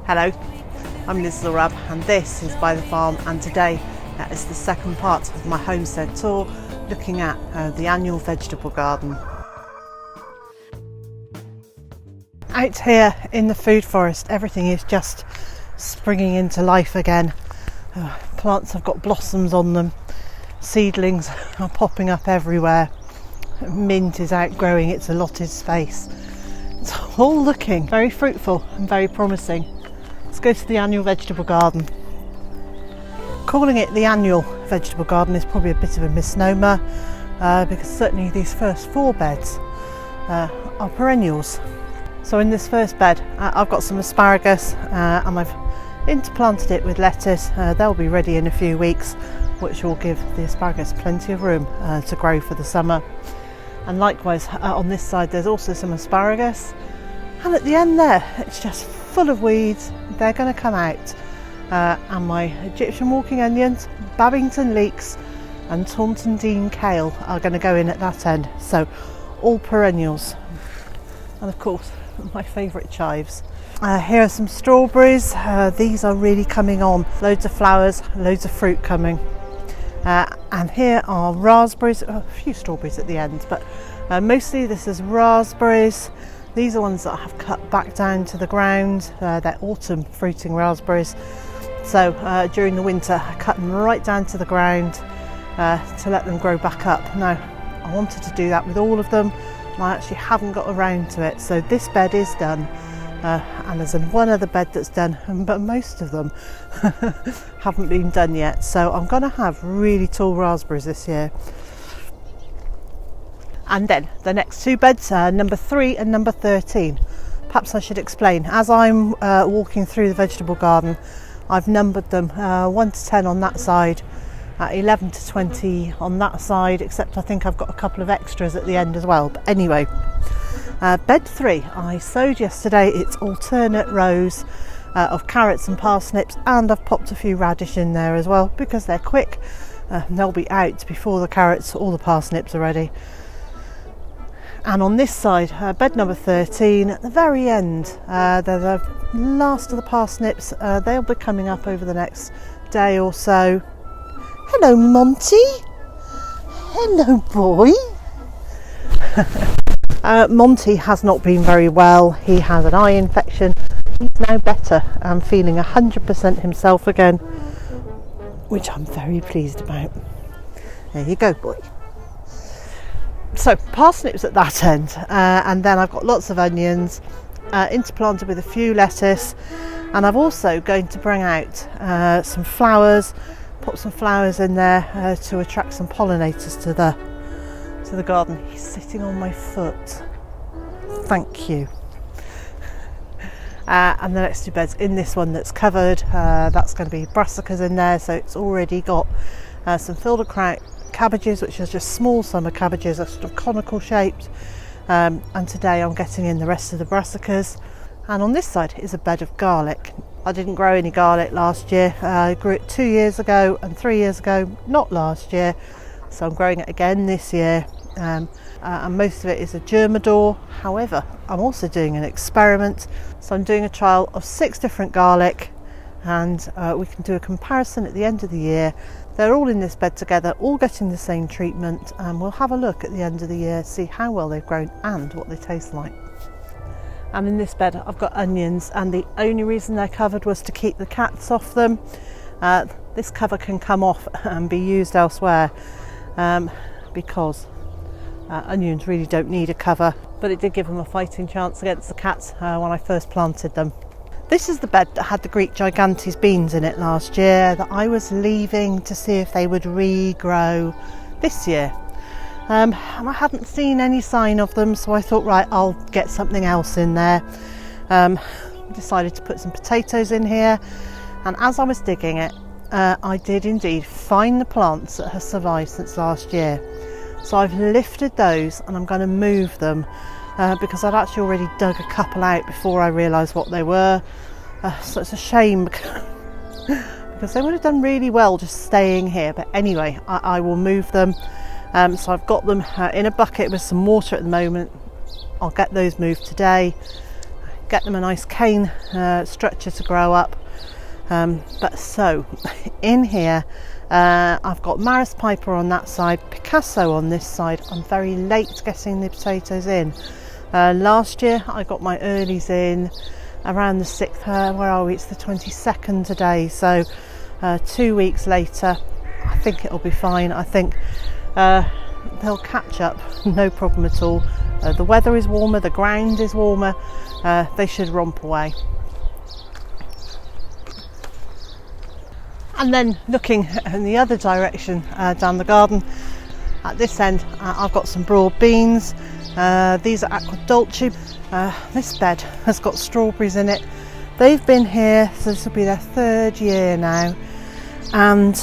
Hello, I'm Zorab and this is Byther Farm, and today is the second part of my homestead tour looking at the annual vegetable garden. Out here in the food forest, everything is just springing into life again. Plants have got blossoms on them, seedlings are popping up everywhere, mint is outgrowing its allotted space. It's all looking very fruitful and very promising. Let's go to the annual vegetable garden. Calling it the annual vegetable garden is probably a bit of a misnomer because certainly these first 4 beds are perennials. So in this first bed I've got some asparagus and I've interplanted it with lettuce. They'll be ready in a few weeks, which will give the asparagus plenty of room to grow for the summer. And likewise on this side there's also some asparagus, and at the end there it's just full of weeds. They're going to come out, and my Egyptian walking onions, Babington leeks and Taunton Dean kale are going to go in at that end. So all perennials, and of course my favourite chives. Here are some strawberries. These are really coming on. Loads of flowers, loads of fruit coming. And here are raspberries, a few strawberries at the end, but mostly this is raspberries. These are ones that I have cut back down to the ground. They're autumn fruiting raspberries. So during the winter I cut them right down to the ground to let them grow back up. Now I wanted to do that with all of them, and I actually haven't got around to it. So this bed is done. And there's one other bed that's done, but most of them haven't been done yet. So I'm going to have really tall raspberries this year. And then the next 2 beds, number 3 and number 13. Perhaps I should explain. As I'm walking through the vegetable garden, I've numbered them 1 to 10 on that side, 11 to 20 on that side, except I think I've got a couple of extras at the end as well. But anyway, bed 3 I sowed yesterday. It's alternate rows of carrots and parsnips, and I've popped a few radish in there as well because they're quick. They'll be out before the carrots or the parsnips are ready. And on this side, bed number 13, at the very end, they're the last of the parsnips. They'll be coming up over the next day or so. Hello Monty. Hello boy. Monty has not been very well. He has an eye infection. He's now better and feeling 100% himself again, which I'm very pleased about. There you go, boy. So parsnips at that end, and then I've got lots of onions interplanted with a few lettuce, and I'm also going to bring out some flowers, put some flowers in there to attract some pollinators to the garden. He's sitting on my foot. Thank you. And the next 2 beds, in this one that's covered, that's going to be Brassicas in there. So it's already got some fiddlekraut cabbages, which are just small summer cabbages, are sort of conical shaped. And today I'm getting in the rest of the Brassicas. And on this side is a bed of garlic. I didn't grow any garlic last year. I grew it 2 years ago and 3 years ago, not last year. So I'm growing it again this year, and most of it is a germador. However, I'm also doing an experiment. So I'm doing a trial of 6 different garlic, and we can do a comparison at the end of the year. They're all in this bed together, all getting the same treatment, and we'll have a look at the end of the year, see how well they've grown and what they taste like. And in this bed I've got onions, and the only reason they're covered was to keep the cats off them. This cover can come off and be used elsewhere, because onions really don't need a cover, but it did give them a fighting chance against the cats when I first planted them. This is the bed that had the Greek gigantes beans in it last year that I was leaving to see if they would regrow this year. And I hadn't seen any sign of them, so I thought, right, I'll get something else in there. Decided to put some potatoes in here, and as I was digging it, I did indeed find the plants that have survived since last year. So I've lifted those and I'm going to move them because I'd actually already dug a couple out before I realised what they were. So it's a shame because they would have done really well just staying here. But anyway, I will move them. So I've got them in a bucket with some water at the moment. I'll get those moved today. get them a nice cane structure to grow up. But so in here I've got Maris Piper on that side, Picasso on this side. I'm very late getting the potatoes in. Last year I got my earlies in around the 6th, where are we? It's the 22nd today, so 2 weeks later. I think it'll be fine. I think they'll catch up, no problem at all. The weather is warmer, the ground is warmer, they should romp away. And then looking in the other direction down the garden, at this end I've got some broad beans. These are aqua dolce. This bed has got strawberries in it. They've been here, so this will be their 3rd year now, and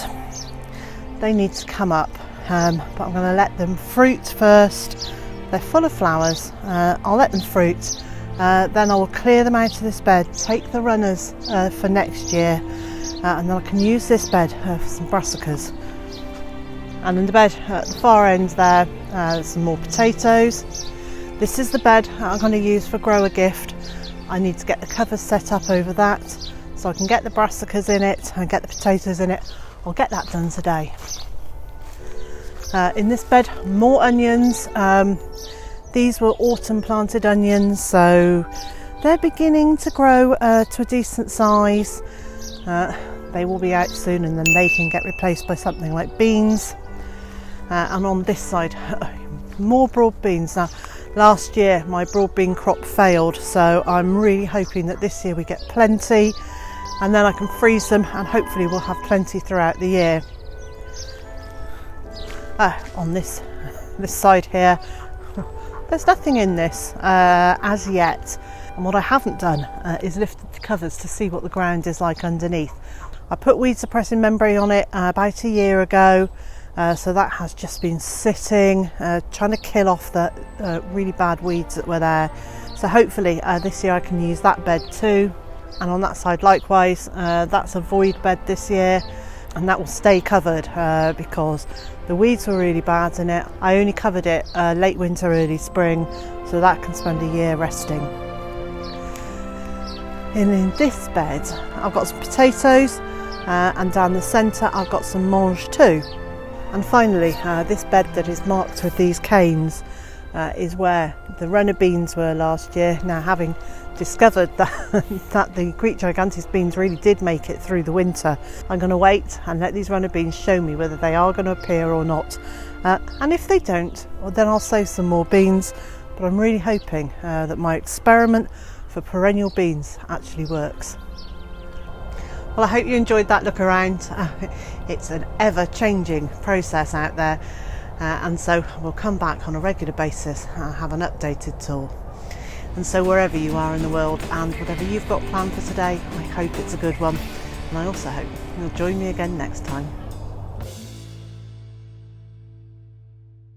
they need to come up, but I'm going to let them fruit first. They're full of flowers. I'll let them fruit, then I will clear them out of this bed, take the runners for next year, and then I can use this bed for some brassicas. And in the bed at the far end there, some more potatoes. This is the bed I'm going to use for grow a gift. I need to get the covers set up over that so I can get the brassicas in it and get the potatoes in it. I'll get that done today. In this bed, more onions. These were autumn planted onions, so they're beginning to grow to a decent size. They will be out soon, and then they can get replaced by something like beans. And on this side, more broad beans. Now, last year my broad bean crop failed, so I'm really hoping that this year we get plenty, and then I can freeze them, and hopefully we'll have plenty throughout the year. On this side here, there's nothing in this as yet, and what I haven't done is lifted the covers to see what the ground is like underneath. I put weed suppressing membrane on it about a year ago, so that has just been sitting, trying to kill off the really bad weeds that were there. So hopefully this year I can use that bed too. And on that side likewise, that's a void bed this year, and that will stay covered because the weeds were really bad in it. I only covered it late winter, early spring, so that can spend a year resting. And in this bed I've got some potatoes, and down the centre I've got some mange too. And finally, this bed that is marked with these canes is where the runner beans were last year. Now, having discovered that the Greek gigantes beans really did make it through the winter, I'm going to wait and let these runner beans show me whether they are going to appear or not. And if they don't, well, then I'll sow some more beans. But I'm really hoping that my experiment for perennial beans actually works. Well, I hope you enjoyed that look around. It's an ever-changing process out there, and so we'll come back on a regular basis and have an updated tour. And so wherever you are in the world and whatever you've got planned for today, I hope it's a good one, and I also hope you'll join me again next time.